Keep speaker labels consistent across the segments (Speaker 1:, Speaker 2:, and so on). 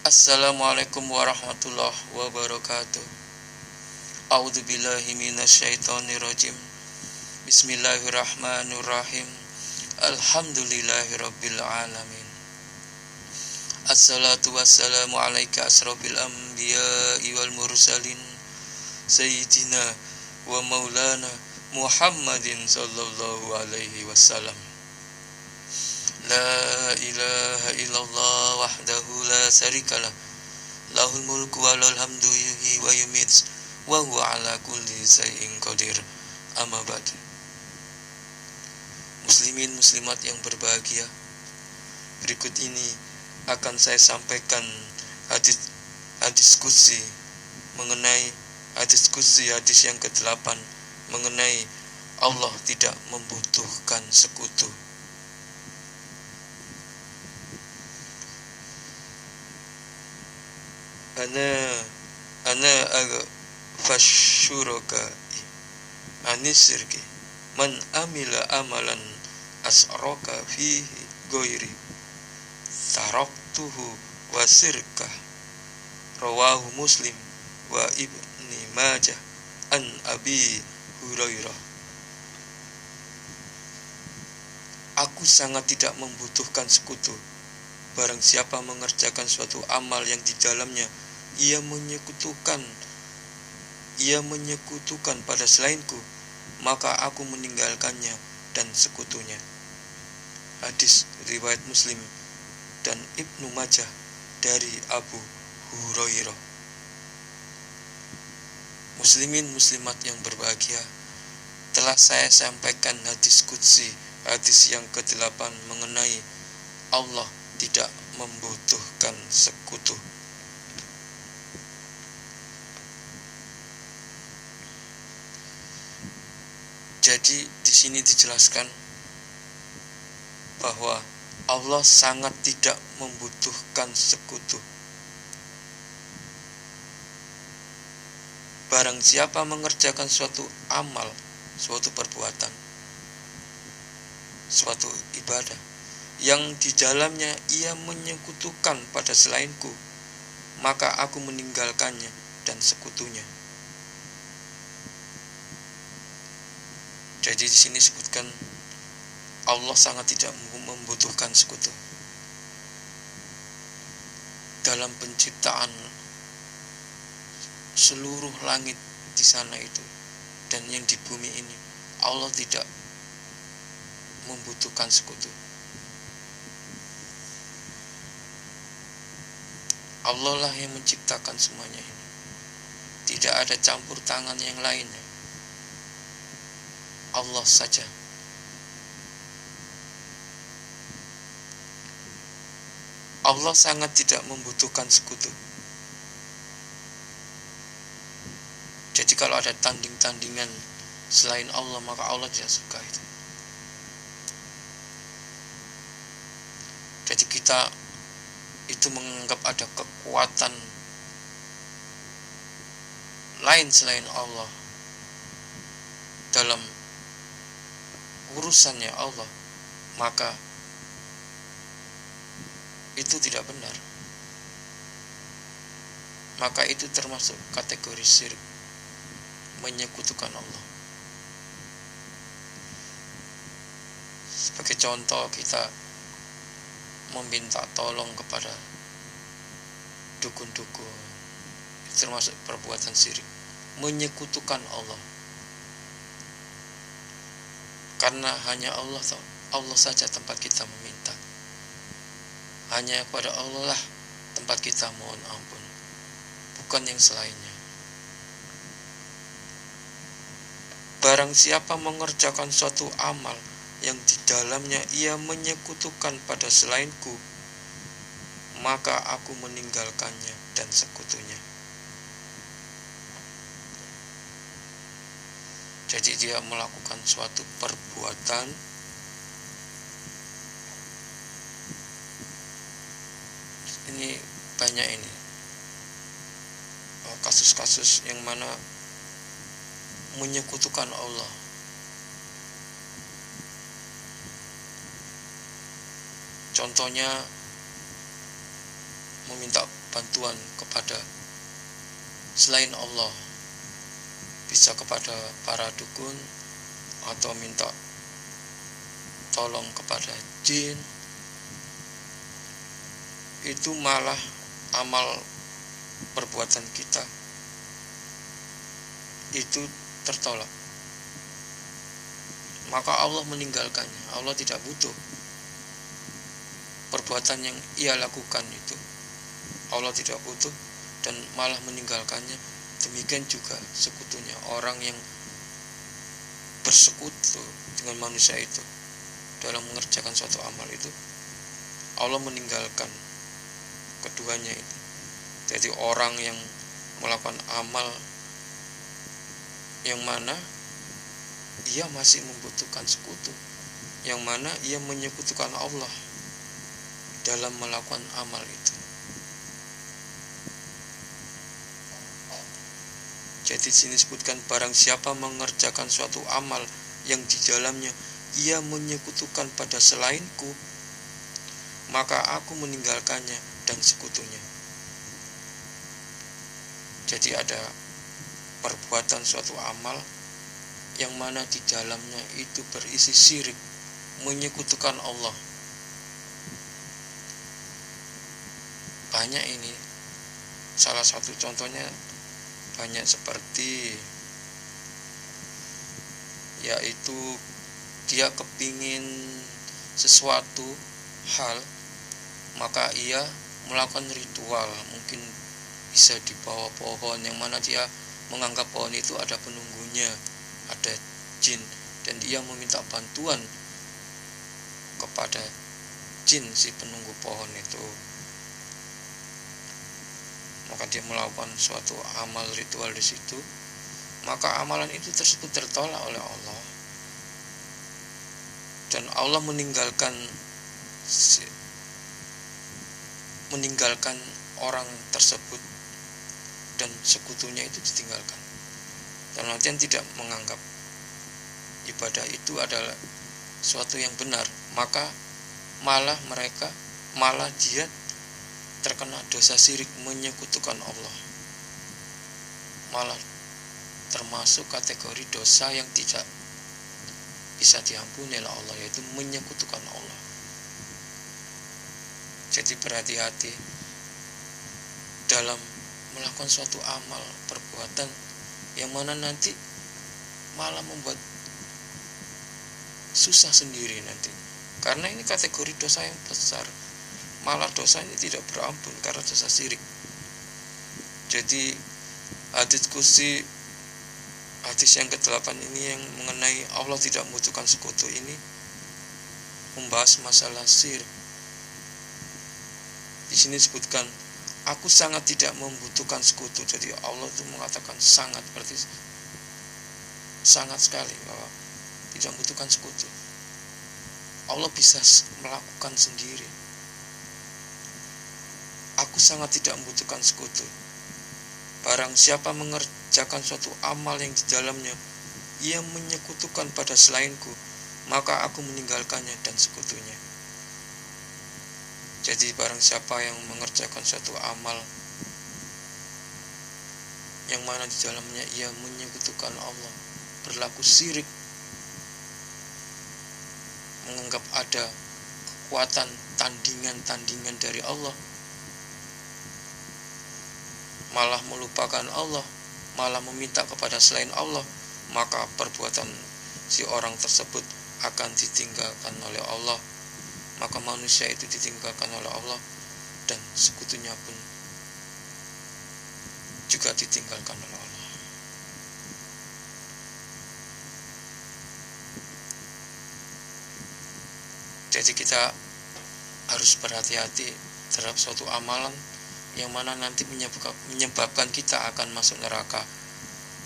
Speaker 1: Assalamualaikum warahmatullahi wabarakatuh. A'udzubillahi minasyaitonirrajim. Bismillahirrahmanirrahim. Alhamdulillahirabbil alamin. Assalatu wassalamu alaika asrofil anbiya'i wal mursalin Sayyidina wa maulana Muhammadin sallallahu alaihi wasallam. La ilaha illallah wahdahu la syarikalah, lahul mulku wa lahul hamdu yuhyi wa yumiit wa huwa ala kulli syai'in qadir. Amma ba'd. Muslimin muslimat yang berbahagia, berikut ini akan saya sampaikan hadis qudsi mengenai hadis yang ke-8 mengenai Allah tidak membutuhkan sekutu. Ana aghfashuroka anisirki man amila amalan as'roka fihi goiri taraktuhu wasirkah. Rawahu Muslim wa Ibni Majah an Abi Hurairah. Aku sangat tidak membutuhkan sekutu. Barang siapa mengerjakan suatu amal yang di dalamnya ia menyekutukan pada selainku, maka aku meninggalkannya dan sekutunya. Hadis riwayat Muslim dan Ibnu Majah dari Abu Hurairah. Muslimin muslimat yang berbahagia, telah saya sampaikan hadis qudsi, hadis yang ke-8 mengenai Allah tidak membutuhkan sekutu. Jadi di sini dijelaskan bahwa Allah sangat tidak membutuhkan sekutu. Barang siapa mengerjakan suatu amal, suatu perbuatan, suatu ibadah yang di dalamnya ia menyekutukan pada selainku, maka aku meninggalkannya dan sekutunya. Jadi di sini disebutkan Allah sangat tidak membutuhkan sekutu. Dalam penciptaan seluruh langit di sana itu dan yang di bumi ini, Allah tidak membutuhkan sekutu. Allah lah yang menciptakan semuanya ini. Tidak ada campur tangan yang lainnya. Allah saja. Allah sangat tidak membutuhkan sekutu. Jadi kalau ada tanding-tandingan selain Allah, maka Allah tidak suka itu. Jadi kita itu menganggap ada kekuatan lain selain Allah dalam urusannya Allah, maka itu tidak benar. Maka itu termasuk kategori syirik, menyekutukan Allah. Sebagai contoh, kita meminta tolong kepada dukun-dukun, itu termasuk perbuatan syirik, menyekutukan Allah. Karena hanya Allah saja tempat kita meminta. Hanya kepada Allah lah tempat kita mohon ampun, bukan yang selainnya. Barang siapa mengerjakan suatu amal yang di dalamnya ia menyekutukan pada selainku, maka aku meninggalkannya dan sekutunya. Jadi dia melakukan suatu perbuatan ini banyak ini kasus-kasus yang mana menyekutukan Allah. Contohnya meminta bantuan kepada selain Allah, bisa kepada para dukun atau minta tolong kepada jin, itu malah amal perbuatan kita itu tertolak. Maka Allah meninggalkannya. Allah tidak butuh perbuatan yang ia lakukan itu. Allah tidak butuh dan malah meninggalkannya. Demikian juga sekutunya, orang yang bersekutu dengan manusia itu dalam mengerjakan suatu amal itu, Allah meninggalkan keduanya itu. Jadi orang yang melakukan amal yang mana ia masih membutuhkan sekutu, yang mana ia menyekutukan Allah dalam melakukan amal itu. Jadi di sini disebutkan, barang siapa mengerjakan suatu amal yang di dalamnya ia menyekutukan pada selainku, maka aku meninggalkannya dan sekutunya. Jadi ada perbuatan suatu amal yang mana di dalamnya itu berisi syirik, menyekutukan Allah. Banyak ini. Salah satu contohnya banyak seperti, yaitu dia kepingin sesuatu hal, maka ia melakukan ritual, mungkin bisa di bawah pohon, yang mana dia menganggap pohon itu ada penunggunya, ada jin, dan dia meminta bantuan kepada jin si penunggu pohon itu. Maka dia melakukan suatu amal ritual di situ, maka amalan itu tersebut tertolak oleh Allah, dan Allah meninggalkan orang tersebut, dan sekutunya itu ditinggalkan. Dan artian tidak menganggap ibadah itu adalah suatu yang benar, maka malah dia terkena dosa syirik, menyekutukan Allah, malah termasuk kategori dosa yang tidak bisa diampuni oleh Allah, yaitu menyekutukan Allah. Jadi berhati-hati dalam melakukan suatu amal perbuatan yang mana nanti malah membuat susah sendiri nanti, karena ini kategori dosa yang besar. Malah dosa ini tidak berampun karena dosa syirik. Jadi hadis kursi, hadis yang ke-8 ini yang mengenai Allah tidak membutuhkan sekutu ini membahas masalah syirik. Di sini disebutkan, aku sangat tidak membutuhkan sekutu. Jadi Allah itu mengatakan sangat, berarti sangat sekali bahwa tidak membutuhkan sekutu. Allah bisa melakukan sendiri. Aku sangat tidak membutuhkan sekutu. Barang siapa mengerjakan suatu amal yang di dalamnya ia menyekutukan pada selainku, maka aku meninggalkannya dan sekutunya. Jadi barang siapa yang mengerjakan suatu amal yang mana di dalamnya ia menyekutukan Allah, berlaku syirik, menganggap ada kekuatan tandingan dari Allah, malah melupakan Allah, malah meminta kepada selain Allah, maka perbuatan si orang tersebut akan ditinggalkan oleh Allah. Maka manusia itu ditinggalkan oleh Allah, dan sekutunya pun juga ditinggalkan oleh Allah. Jadi kita harus berhati-hati terhadap suatu amalan yang mana nanti menyebabkan kita akan masuk neraka,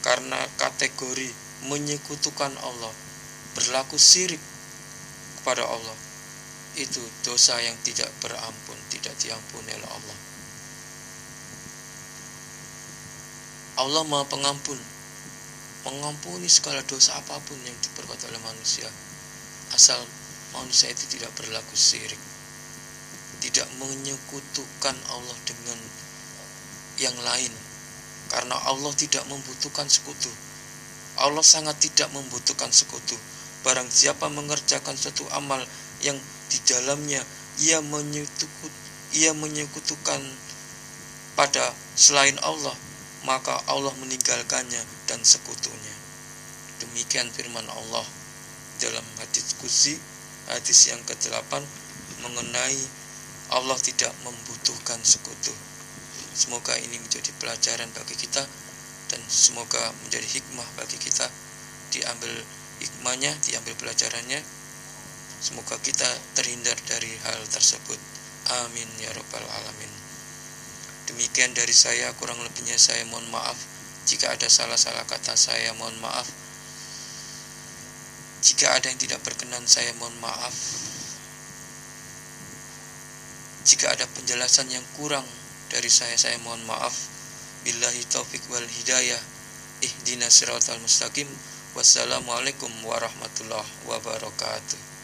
Speaker 1: karena kategori menyekutukan Allah, berlaku syirik kepada Allah, itu dosa yang tidak berampun, tidak diampuni oleh Allah. Allah Maha Pengampun, mengampuni segala dosa apapun yang diperbuat oleh manusia, asal manusia itu tidak berlaku syirik, tidak tidak menyekutukan Allah dengan yang lain, karena Allah tidak membutuhkan sekutu. Allah sangat tidak membutuhkan sekutu. Barang siapa mengerjakan suatu amal yang di dalamnya ia menyekutukan pada selain Allah, maka Allah meninggalkannya dan sekutunya. Demikian firman Allah dalam hadis qudsi, hadis yang ke-8, mengenai Allah tidak membutuhkan sekutu. Semoga ini menjadi pelajaran bagi kita, dan semoga menjadi hikmah bagi kita. Diambil hikmahnya, diambil pelajarannya. Semoga kita terhindar dari hal tersebut. Amin ya rabbal alamin. Demikian dari saya, kurang lebihnya saya mohon maaf. Jika ada salah-salah kata, saya mohon maaf. Jika ada yang tidak berkenan, saya mohon maaf. Jika ada penjelasan yang kurang dari saya mohon maaf. Billahi taufik wal hidayah. Ihdinas siratal mustaqim. Wassalamualaikum warahmatullahi wabarakatuh.